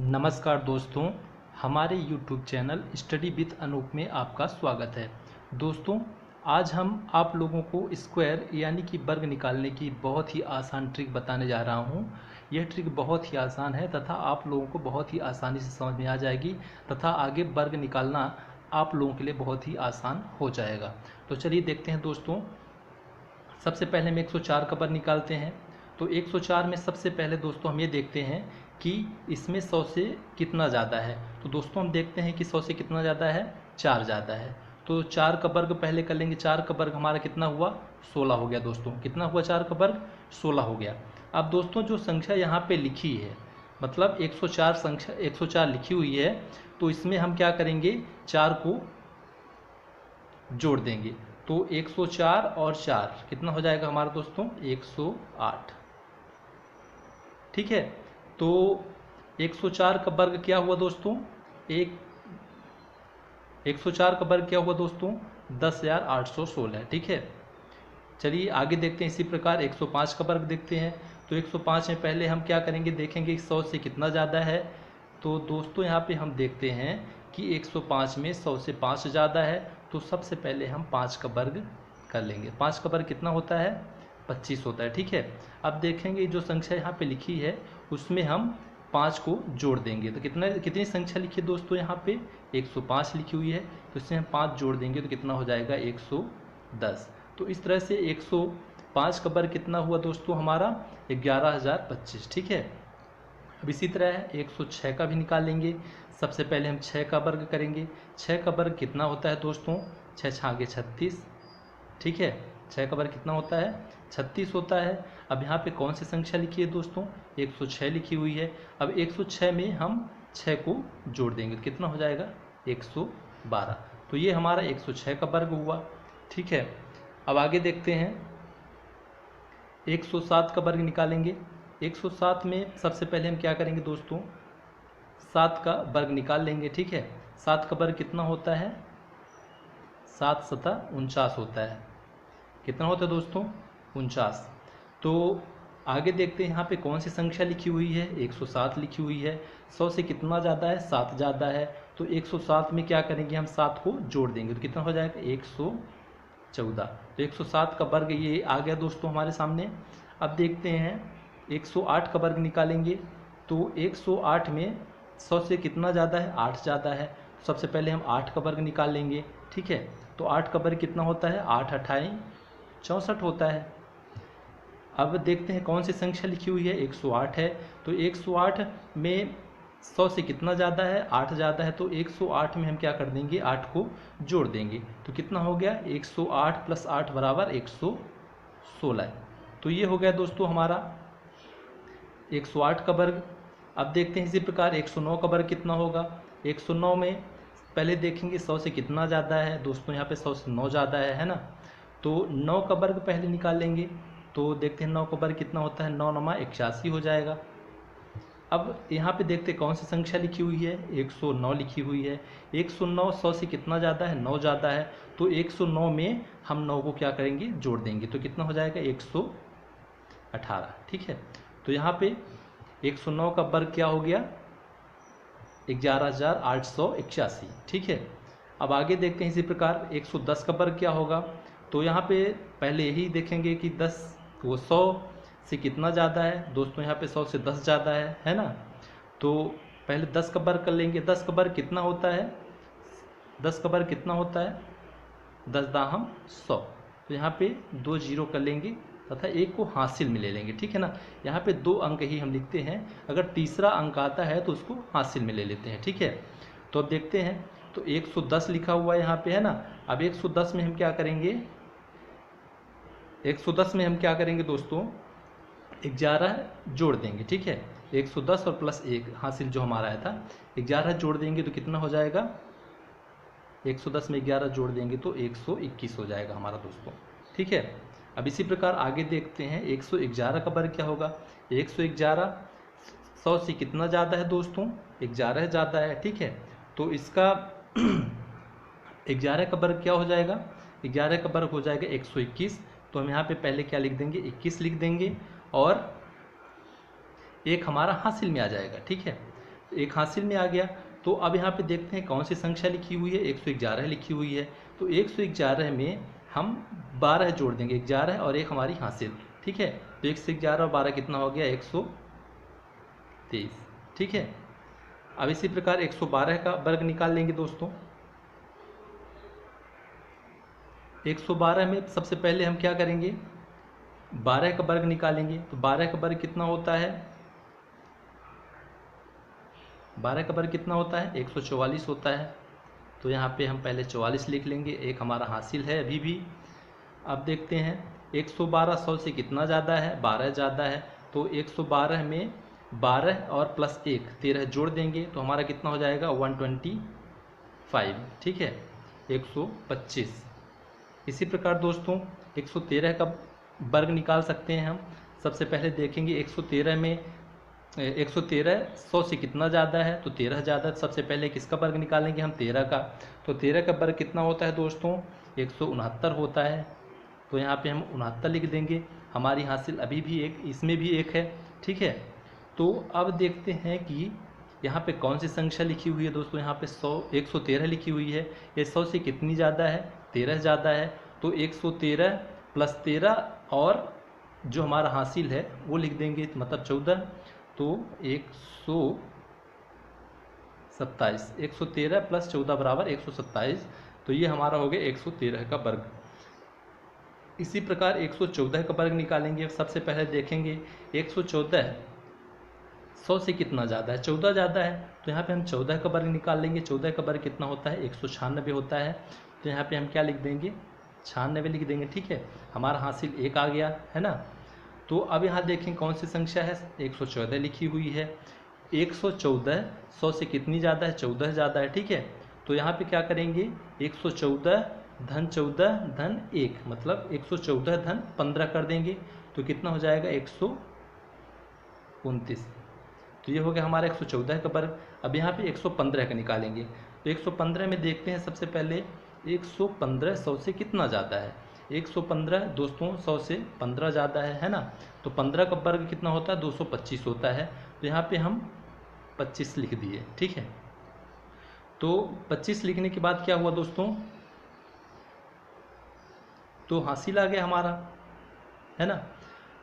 नमस्कार दोस्तों, हमारे YouTube channel study with Anoop में आपका स्वागत है। दोस्तों, आज हम आप लोगों को स्क्वायर यानी कि वर्ग निकालने की बहुत ही आसान ट्रिक बताने जा रहा हूं। यह ट्रिक बहुत ही आसान है तथा आप लोगों को बहुत ही आसानी से समझ में आ जाएगी तथा आगे वर्ग निकालना आप लोगों के लिए बहुत ही आसान हो जाएगा। तो चलिए देखते हैं दोस्तों। सबसे पहले हम 104 का वर्ग निकालते हैं। तो 104 में सबसे पहले दोस्तों हम ये देखते हैं कि इसमें 100 से कितना ज़्यादा है। तो दोस्तों हम देखते हैं कि 100 से कितना ज़्यादा है, 4 ज़्यादा है। तो 4 का वर्ग पहले कर लेंगे। 4 का वर्ग हमारा कितना हुआ, 16 हो गया। दोस्तों कितना हुआ, 4 का वर्ग 16 हो गया। अब दोस्तों जो संख्या यहाँ पे लिखी है, मतलब 104 संख्या 104 लिखी हुई है, तो इसमें हम क्या करेंगे, 4 को जोड़ देंगे। तो 104 और 4 कितना हो जाएगा हमारा दोस्तों, 108। ठीक है। तो 104 का वर्ग क्या हुआ दोस्तों, 104 का वर्ग क्या हुआ दोस्तों, 10,816। ठीक है। चलिए आगे देखते हैं। इसी प्रकार 105 का वर्ग देखते हैं। तो 105 में पहले हम क्या करेंगे, देखेंगे 100 से कितना ज़्यादा है। तो दोस्तों यहाँ पे हम देखते हैं कि 105 में 100 से 5 ज़्यादा है। तो सबसे पहले हम 5 का वर्ग कर लेंगे। 5 का वर्ग कितना होता है, 25 होता है। ठीक है। अब देखेंगे जो संख्या यहाँ पे लिखी है उसमें हम 5 को जोड़ देंगे। तो कितनी संख्या लिखी है दोस्तों, यहाँ पे 105 लिखी हुई है। तो इसमें हम 5 जोड़ देंगे तो कितना हो जाएगा, 110। तो इस तरह से 105 का वर्ग कितना हुआ दोस्तों, हमारा 11,025। ठीक है। अब इसी तरह 106 का भी निकाल लेंगे। सबसे पहले हम 6 का वर्ग करेंगे। 6 का वर्ग कितना होता है दोस्तों, 6 छागे 36। ठीक है। 6 का वर्ग कितना होता है, 36 होता है। अब यहाँ पे कौन सी संख्या लिखी है दोस्तों, 106 लिखी हुई है। अब 106 में हम 6 को जोड़ देंगे तो कितना हो जाएगा, 112। तो ये हमारा 106 का वर्ग हुआ। ठीक है। अब आगे देखते हैं, 107 का वर्ग निकालेंगे। 107 में सबसे पहले हम क्या करेंगे दोस्तों, 7 का वर्ग निकाल लेंगे। ठीक है। 7 का वर्ग कितना होता है, 7 सता 49 होता है। कितना होता है दोस्तों, 49। तो आगे देखते हैं यहाँ पे कौन सी संख्या लिखी हुई है, 107 लिखी हुई है। 100 से कितना ज़्यादा है, 7 ज़्यादा है। तो 107 में क्या करेंगे, हम 7 को जोड़ देंगे तो कितना हो जाएगा, 114। तो 107 का वर्ग ये आ गया दोस्तों हमारे सामने। अब देखते हैं 108 का वर्ग निकालेंगे। तो 108 में 100 से कितना ज़्यादा है, 8 ज़्यादा है। सबसे पहले हम 8 का वर्ग निकाल लेंगे। ठीक है। तो 8 का वर्ग कितना होता है, 8 अठाई 64 होता है। अब देखते हैं कौन सी संख्या लिखी हुई है, 108 है। तो 108 में 100 से कितना ज़्यादा है, 8 ज़्यादा है। तो 108 में हम क्या कर देंगे, 8 को जोड़ देंगे तो कितना हो गया, 108 + 8 बराबर 116। तो ये हो गया दोस्तों हमारा 108 का वर्ग। अब देखते हैं इसी प्रकार 109 का वर्ग कितना होगा। 109 में पहले देखेंगे 100 से कितना ज़्यादा है दोस्तों, यहाँ पे 100 से 9 ज़्यादा है ना। तो 9 का वर्ग पहले निकाल लेंगे। तो देखते हैं 9 का वर्ग कितना होता है, 9 9 81 हो जाएगा। अब यहाँ पे देखते हैं कौन सी संख्या लिखी हुई है, 109 लिखी हुई है। 109 100 से कितना ज़्यादा है, 9 ज़्यादा है। तो 109 में हम 9 को क्या करेंगे, जोड़ देंगे तो कितना हो जाएगा, 118। ठीक है। तो यहाँ पे 109 का वर्ग क्या हो गया, 11,881। ठीक है। अब आगे देखते हैं इसी प्रकार 110 का वर्ग क्या होगा। तो यहाँ पे पहले यही देखेंगे कि 100 से कितना ज़्यादा है दोस्तों, यहाँ पे 100 से 10 ज़्यादा है ना। तो पहले 10 का वर्ग कर लेंगे। 10 का वर्ग कितना होता है, 10 का वर्ग कितना होता है, 10 दाहम 100। तो यहाँ पे 2 जीरो कर लेंगे तथा एक को हासिल में ले लेंगे। ठीक है ना। यहाँ पे 2 अंक ही हम लिखते हैं, अगर तीसरा अंक आता है तो उसको हासिल में ले लेते हैं। ठीक है। तो अब देखते हैं, तो 110 लिखा हुआ है यहाँ पे, है ना। अब 110 में हम क्या करेंगे, 110 में हम क्या करेंगे दोस्तों, 11 जोड़ देंगे। ठीक है। 110 और +1 हासिल जो हमारा आया था, 11 जोड़ देंगे तो कितना हो जाएगा, 110 में 11 जोड़ देंगे तो 121 हो जाएगा हमारा दोस्तों। ठीक है। अब इसी प्रकार आगे देखते हैं 111 का वर्ग क्या होगा। 111 100 से कितना ज़्यादा है दोस्तों, 11 ज़्यादा है। ठीक है। तो इसका 11 का वर्ग क्या हो जाएगा, 11 का वर्ग हो जाएगा 121। तो हम यहाँ पे पहले क्या लिख देंगे, 21 लिख देंगे और एक हमारा हासिल में आ जाएगा। ठीक है। एक हासिल में आ गया। तो अब यहाँ पे देखते हैं कौन सी संख्या लिखी हुई है, 111 लिखी हुई है। तो 111 में हम 12 जोड़ देंगे, 11 और एक हमारी हासिल, ठीक है। तो 111 और 12 कितना हो गया, 123, ठीक है। अब इसी प्रकार 112 का वर्ग निकाल लेंगे दोस्तों। 112 में सबसे पहले हम क्या करेंगे, 12 का वर्ग निकालेंगे। तो 12 का वर्ग कितना होता है, 12 का वर्ग कितना होता है, 144 होता है। तो यहाँ पे हम पहले 44 लिख लेंगे, एक हमारा हासिल है अभी भी। अब देखते हैं 112 100 से कितना ज़्यादा है, 12 ज़्यादा है। तो 112 में 12 और प्लस 1 13 जोड़ देंगे तो हमारा कितना हो जाएगा, 125, ठीक है, 125। इसी प्रकार दोस्तों 113 का वर्ग निकाल सकते हैं हम। सबसे पहले देखेंगे 113 में 113 100 से कितना ज़्यादा है, तो 13 ज़्यादा। सबसे पहले किसका वर्ग निकालेंगे हम, 13 का। तो 13 का वर्ग कितना होता है दोस्तों, 169 होता है। तो यहाँ पे हम 69 लिख देंगे। हमारी हासिल अभी भी एक, इसमें भी एक है, ठीक है। तो अब देखते हैं कि यहाँ पे कौन सी संख्या लिखी हुई है दोस्तों। यहाँ पे 113 लिखी हुई है। ये 100 से कितनी ज़्यादा है, 13 ज़्यादा है। तो 113 प्लस 13 और जो हमारा हासिल है वो लिख देंगे, मतलब 14। तो 127, 113 प्लस 14 बराबर 127। तो ये हमारा हो गया 113 का वर्ग। इसी प्रकार 114 का वर्ग निकालेंगे। सबसे पहले देखेंगे 114 100 से कितना ज़्यादा है, 14 ज़्यादा है। तो यहाँ पे हम 14 का वर्ग निकाल लेंगे। 14 का वर्ग कितना होता है, 196 होता है। तो यहाँ पे हम क्या लिख देंगे, 96 लिख देंगे, ठीक है। हमारा हासिल एक आ गया है ना। तो अब यहाँ देखें कौन सी संख्या है, 114 लिखी हुई है। 114 100 से कितनी ज़्यादा है, 14 ज़्यादा है, ठीक है। तो यहाँ पे क्या करेंगे, 114 धन 14 धन 1, मतलब 114 धन 15 कर देंगे। तो कितना हो जाएगा, 129। तो ये हो गया हमारा 114 का वर्ग। अब यहाँ पे 115 का निकालेंगे। तो 115 में देखते हैं सबसे पहले 115 100 से कितना ज़्यादा है। 115 दोस्तों 100 से 15 ज़्यादा है ना। तो 15 का वर्ग कितना होता है, 225 होता है। तो यहाँ पे हम 25 लिख दिए, ठीक है। तो 25 लिखने के बाद क्या हुआ दोस्तों, तो हासिल आ गया हमारा, है ना।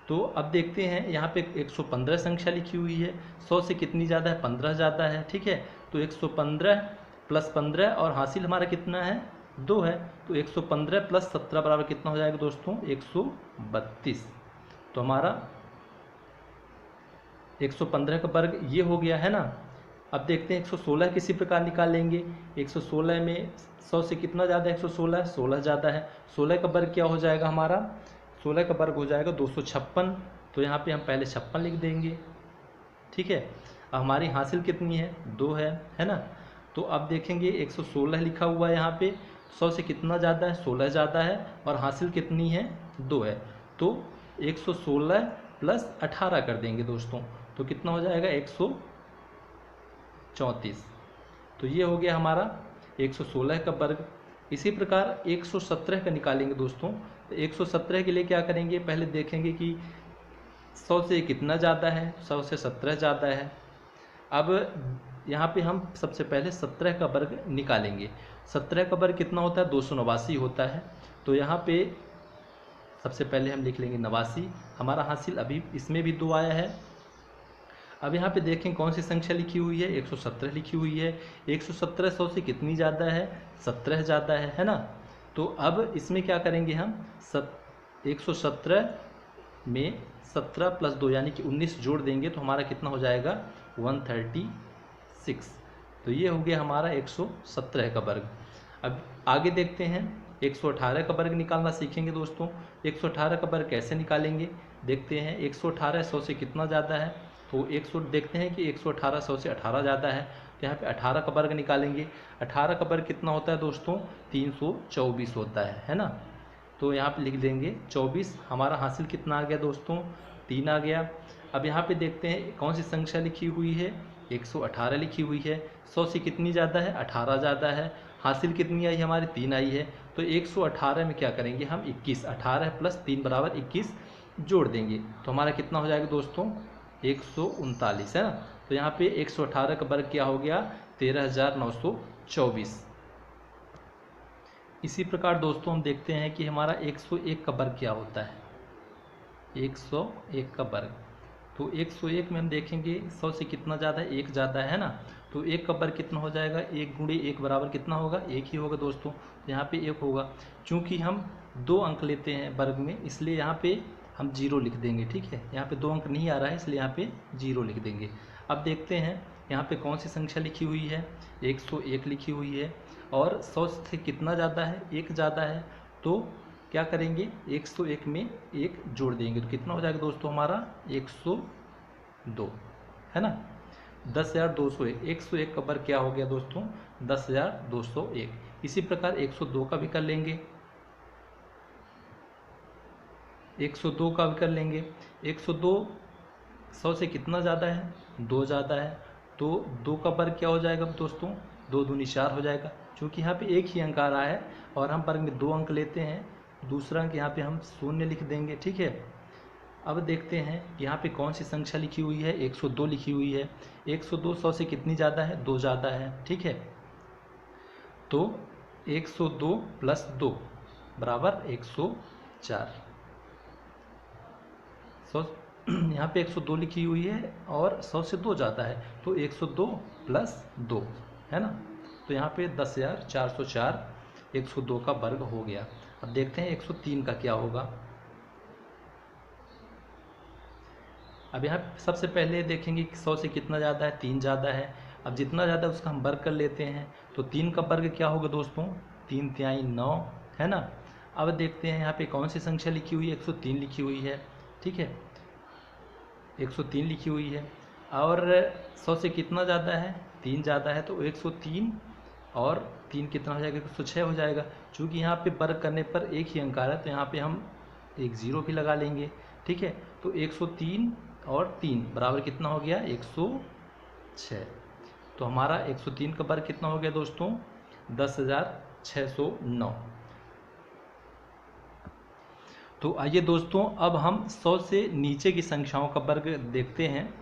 तो अब देखते हैं यहाँ पे 115 संख्या लिखी हुई है। 100 से कितनी ज़्यादा है, 15 ज़्यादा है, ठीक है। तो 115 प्लस 15 और हासिल हमारा कितना है, 2 है। तो 115 प्लस 17 बराबर कितना हो जाएगा दोस्तों, 132। तो हमारा 115 का वर्ग ये हो गया है ना। अब देखते हैं 116 किसी प्रकार निकाल लेंगे। 116 में 100 से कितना ज़्यादा है, 116 16 ज़्यादा है। 16 का वर्ग क्या हो जाएगा हमारा, 16 का वर्ग हो जाएगा 256। तो यहाँ पे हम पहले 56 लिख देंगे, ठीक है। अब हमारी हासिल कितनी है, 2 है ना। तो अब देखेंगे 116 लिखा हुआ है यहाँ पे। 100 से कितना ज़्यादा है, 16 ज़्यादा है। और हासिल कितनी है, 2 है। तो 116 प्लस 18 कर देंगे दोस्तों। तो कितना हो जाएगा, 134। तो ये हो गया हमारा 116 का वर्ग। इसी प्रकार 117 का निकालेंगे दोस्तों। तो 117 के लिए क्या करेंगे, पहले देखेंगे कि 100 से कितना ज़्यादा है, 100 से 17 ज़्यादा है। अब यहाँ पे हम सबसे पहले 17 का वर्ग निकालेंगे। 17 का वर्ग कितना होता है, 289 होता है। तो यहाँ पे सबसे पहले हम लिख लेंगे 89। हमारा हासिल अभी इसमें भी 2 आया है। अब यहाँ पे देखें कौन सी संख्या लिखी हुई है, 117 लिखी हुई है। 117 100 से कितनी ज़्यादा है, 17 ज़्यादा है ना। तो अब इसमें क्या करेंगे हम, 117 में 17 प्लस 2 यानी कि 19 जोड़ देंगे तो हमारा कितना हो जाएगा, 136। तो ये हो गया हमारा 117 का वर्ग। अब आगे देखते हैं 118 का वर्ग निकालना सीखेंगे दोस्तों। 118 का वर्ग कैसे निकालेंगे, देखते हैं। 118 100 से कितना ज़्यादा है, तो 100 देखते हैं कि 118 100 से 18 ज़्यादा है। तो यहाँ पे 18 का वर्ग निकालेंगे। 18 का वर्ग कितना होता है दोस्तों, 324 होता है ना। तो यहाँ पे लिख देंगे 24। हमारा हासिल कितना आ गया दोस्तों, 3 आ गया। अब यहाँ पे देखते हैं कौन सी संख्या लिखी हुई है, 118 लिखी हुई है। 100 से कितनी ज़्यादा है, 18 ज़्यादा है। हासिल कितनी आई हमारी, 3 आई है। तो 118 में क्या करेंगे हम, 21, 18 प्लस 3 बराबर 21 जोड़ देंगे। तो हमारा कितना हो जाएगा दोस्तों, 139 है ना। तो यहाँ पे 118 का वर्ग क्या हो गया, 13,924। इसी प्रकार दोस्तों हम देखते हैं कि हमारा 101 का वर्ग क्या होता है। 101 का वर्ग, तो 101 में हम देखेंगे 100 से कितना ज़्यादा है, 1 ज़्यादा है ना, तो 1 का वर्ग कितना हो जाएगा, 1 गुणे 1 बराबर कितना होगा, 1 ही होगा दोस्तों। तो यहाँ पे 1 होगा, चूँकि हम 2 अंक लेते हैं वर्ग में, इसलिए यहाँ पे हम 0 लिख देंगे। ठीक है, यहाँ पे 2 अंक नहीं आ रहा है, इसलिए यहाँ पे 0 लिख देंगे। अब देखते हैं यहाँ पे कौन सी संख्या लिखी हुई है, 101 लिखी हुई है, और 100 से कितना ज़्यादा है, 1 ज़्यादा है, तो क्या करेंगे, 101 में 1 जोड़ देंगे, तो कितना हो जाएगा दोस्तों हमारा 102, है ना। 10,201, 101 का वर्ग क्या हो गया दोस्तों, 10,201। इसी प्रकार 102 का भी कर लेंगे, 102 का भी कर लेंगे। 102 100 से कितना ज़्यादा है, 2 ज़्यादा है, तो 2 का वर्ग क्या हो जाएगा दोस्तों, 2 दूनी 4 हो जाएगा। क्योंकि यहाँ पे एक ही अंक आ रहा है और हम वर्ग में 2 अंक लेते हैं, दूसरा अंक यहाँ पे हम 0 लिख देंगे। ठीक है, अब देखते हैं यहाँ पे कौन सी संख्या लिखी हुई है, 102 लिखी हुई है। 102 100 से कितनी ज़्यादा है, 2 ज़्यादा है। ठीक है, तो 102 प्लस 2 बराबर 104। यहाँ पे 102 लिखी हुई है और 100 से 2 ज़्यादा है, तो 102 प्लस 2, है ना। तो यहाँ पे 10,404 102 का वर्ग हो गया। अब देखते हैं 103 का क्या होगा। अब यहाँ सबसे पहले देखेंगे कि 100 से कितना ज़्यादा है, 3 ज़्यादा है। अब जितना ज़्यादा है उसका हम वर्ग कर लेते हैं, तो 3 का वर्ग क्या होगा दोस्तों, 3 तिहाई 9, है ना। अब देखते हैं यहाँ पे कौन सी संख्या लिखी हुई है, 103 लिखी हुई है। ठीक है, 103 लिखी हुई है, और 100 से कितना ज़्यादा है, 3 ज़्यादा है, तो 103 और 3 कितना हो जाएगा, 106 हो जाएगा। चूँकि यहाँ पे वर्ग करने पर एक ही अंक आ रहा है, तो यहाँ पे हम एक 0 भी लगा लेंगे। ठीक है, तो 103 और 3 बराबर कितना हो गया, 106। तो हमारा 103 का वर्ग कितना हो गया दोस्तों, 10,609। तो आइए दोस्तों अब हम 100 से नीचे की संख्याओं का वर्ग देखते हैं।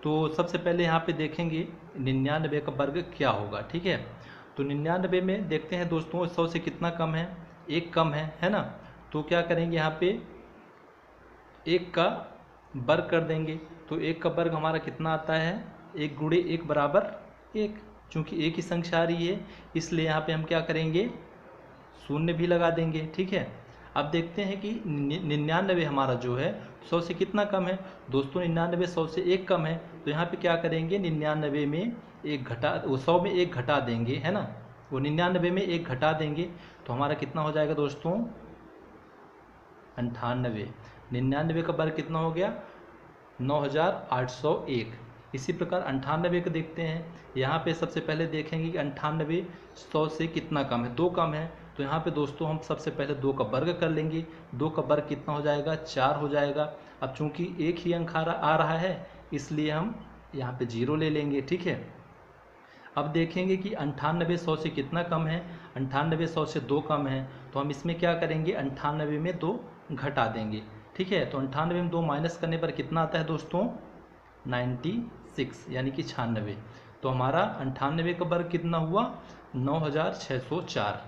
तो सबसे पहले यहाँ पे देखेंगे 99 का वर्ग क्या होगा। ठीक है, तो 99 में देखते हैं दोस्तों 100 से कितना कम है, 1 कम है ना। तो क्या करेंगे, यहाँ पे 1 का वर्ग कर देंगे, तो 1 का वर्ग हमारा कितना आता है, 1 गुणे 1 बराबर 1। चूँकि एक ही संख्या आ रही है, इसलिए यहाँ पे हम क्या करेंगे, 0 भी लगा देंगे। ठीक है, अब देखते हैं कि 99 हमारा जो है 100 से कितना कम है दोस्तों, 99 100 से 1 कम है। तो यहाँ पे क्या करेंगे, 99 में 1 घटा, वो 100 में 1 घटा देंगे, है ना। वो 99 में 1 घटा देंगे, तो हमारा कितना हो जाएगा दोस्तों, 98। 99 का वर्ग कितना हो गया, 9,801। इसी प्रकार 98 को देखते हैं। यहाँ पे सबसे पहले देखेंगे कि 98 100 से कितना कम है, 2 कम है। तो यहाँ पे दोस्तों हम सबसे पहले 2 का वर्ग कर लेंगे, 2 का वर्ग कितना हो जाएगा, 4 हो जाएगा। अब चूंकि एक ही अंक आ रहा है, इसलिए हम यहाँ पे 0 ले लेंगे। ठीक है, अब देखेंगे कि 98 100 से कितना कम है, 98 100 से 2 कम है। तो हम इसमें क्या करेंगे, 98 में 2 घटा देंगे। ठीक है, तो 98 में 2 माइनस करने पर कितना आता है दोस्तों, 96, यानी कि 96। तो हमारा 98 का वर्ग कितना हुआ, 9,604।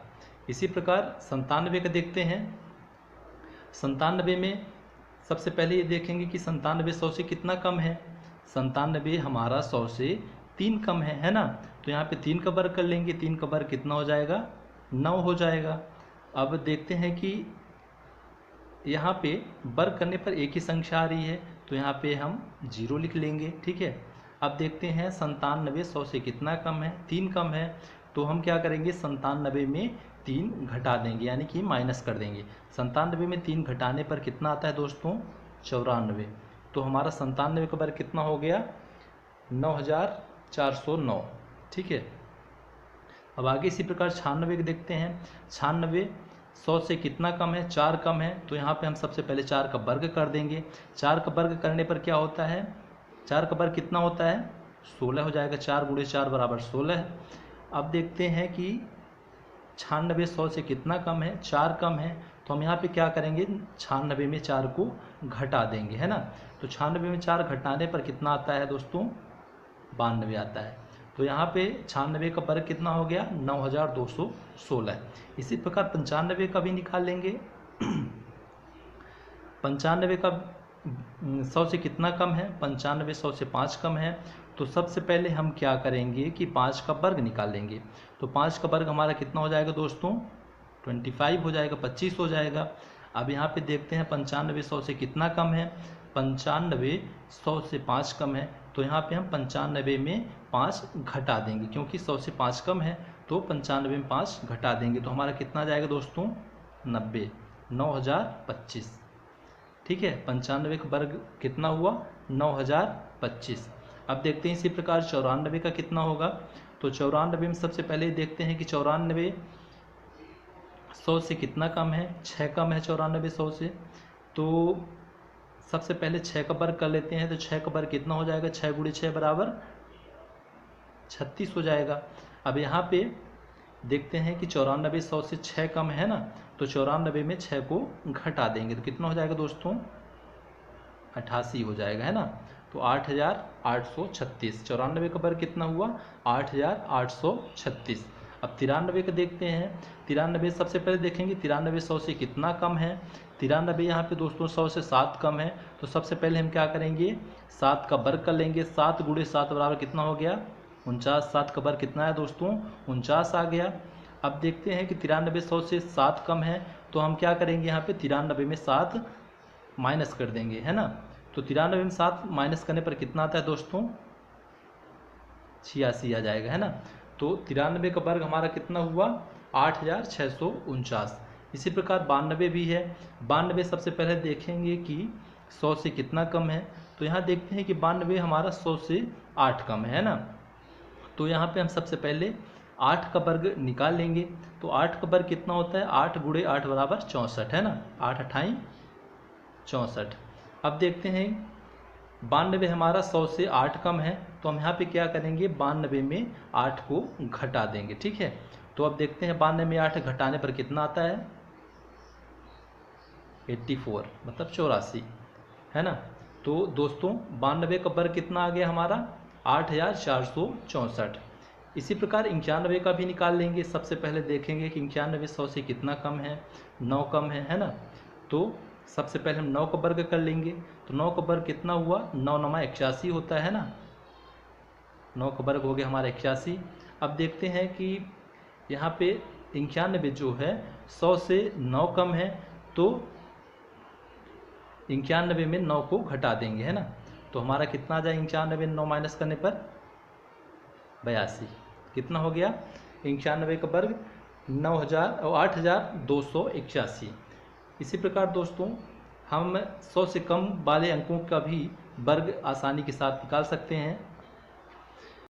इसी प्रकार 97 का देखते हैं। 97 में सबसे पहले ये देखेंगे कि 97 100 से कितना कम है, 97 हमारा 100 से 3 कम है ना। तो यहाँ पे 3 का वर्ग कर लेंगे, 3 का वर्ग कितना हो जाएगा, 9 हो जाएगा। अब देखते हैं कि यहाँ पे वर्ग करने पर एक ही संख्या आ रही है, तो यहाँ पे हम 0 लिख लेंगे। ठीक है, अब देखते हैं 97 100 से कितना कम है, 3 कम है। तो हम क्या करेंगे, 97 में 3 घटा देंगे, यानी कि माइनस कर देंगे। 97 में 3 घटाने पर कितना आता है दोस्तों, 94। तो हमारा 97 का वर्ग कितना हो गया, 9,409। ठीक है, अब आगे इसी प्रकार 96 देखते हैं। 96 100 से कितना कम है, 4 कम है। तो यहाँ पे हम सबसे पहले 4 का वर्ग कर देंगे। 4 का वर्ग करने पर क्या होता है, 4 का वर्ग कितना होता है, 16 हो जाएगा। 4 गुणे 4 बराबर 16। अब देखते हैं कि 96 100 से कितना कम है, 4 कम है। तो हम यहाँ पे क्या करेंगे, 96 में 4 को घटा देंगे, है ना। तो 96 में 4 घटाने पर कितना आता है दोस्तों, 92 आता है। तो यहाँ पे 96 का वर्ग कितना हो गया 9216। इसी प्रकार 95 का भी निकाल लेंगे। 95 का 100 से कितना कम है, 95 100 से 5 कम है। तो सबसे पहले हम क्या करेंगे कि 5 का वर्ग निकालेंगे। तो 5 का वर्ग हमारा कितना हो जाएगा दोस्तों 25 हो जाएगा, 25 हो जाएगा। अब यहाँ पे देखते हैं 95 100 से कितना कम है, 95 100 से 5 कम है। तो यहाँ पे हम 95 में 5 घटा देंगे, क्योंकि 100 से 5 कम है तो 95 में 5 घटा देंगे। तो हमारा कितना जाएगा दोस्तों 90, 9025। ठीक है, 95 का वर्ग कितना हुआ 9025। अब देखते हैं इसी प्रकार 94 का कितना होगा। तो 94 में सबसे पहले देखते हैं कि 94 100 से कितना कम है, 6 कम है 94 100 से। तो सबसे पहले 6 का वर्ग कर लेते हैं। तो 6 का वर्ग कितना हो जाएगा, 6 गुणे 6 बराबर 36 हो जाएगा। अब यहाँ पे देखते हैं कि 94 100 से 6 कम है ना, तो 94 में 6 को घटा देंगे तो कितना हो जाएगा दोस्तों 88 हो जाएगा, है ना। तो 8836। 94 का वर्ग कितना हुआ 8836। अब 93 का देखते हैं। 93 सबसे पहले देखेंगे 93 100 से कितना कम है। 93 यहाँ पे दोस्तों 100 से 7 कम है। तो सबसे पहले हम क्या करेंगे 7 का वर्ग कर लेंगे। 7 गुणे 7 बराबर कितना हो गया 49। 7 का वर्ग कितना है दोस्तों 49 आ गया। अब देखते हैं कि 93 100 से 7 कम है, तो हम क्या करेंगे यहाँ पे 93 में 7 माइनस कर देंगे, है ना। तो 93 में 7 माइनस करने पर कितना आता है दोस्तों 86 आ जाएगा, है ना। तो 93 का वर्ग हमारा कितना हुआ 8649। इसी प्रकार 92 भी है। 92 सबसे पहले देखेंगे कि 100 से कितना कम है। तो यहाँ देखते हैं कि 92 हमारा 100 से 8 कम है ना। तो यहाँ पे हम सबसे पहले 8 का वर्ग निकाल लेंगे। तो 8 का वर्ग कितना होता है 8 गुणे 8 बराबर 64, है ना। 8 अठाई 64। अब देखते हैं 92 हमारा 100 से 8 कम है, तो हम यहाँ पे क्या करेंगे 92 में 8 को घटा देंगे। ठीक है, तो अब देखते हैं 92 में 8 घटाने पर कितना आता है 84 मतलब 84, है ना। तो दोस्तों 92 का वर्ग कितना आ गया हमारा 8464। इसी प्रकार 91 का भी निकाल लेंगे। सबसे पहले देखेंगे कि 91 100 से कितना कम है 9 कम है ना। तो सबसे पहले हम 9 का वर्ग कर लेंगे। तो 9 का वर्ग कितना हुआ 9 9 81 होता है ना। 9 का वर्ग हो गया हमारा 81। अब देखते हैं कि यहाँ पे 91 जो है 100 से 9 कम है, तो 91 में 9 को घटा देंगे, है ना। तो हमारा कितना आ जाए 91 में 9 माइनस करने पर 82। कितना हो गया 91 का वर्ग 8281। इसी प्रकार दोस्तों हम 100 से कम वाले अंकों का भी वर्ग आसानी के साथ निकाल सकते हैं।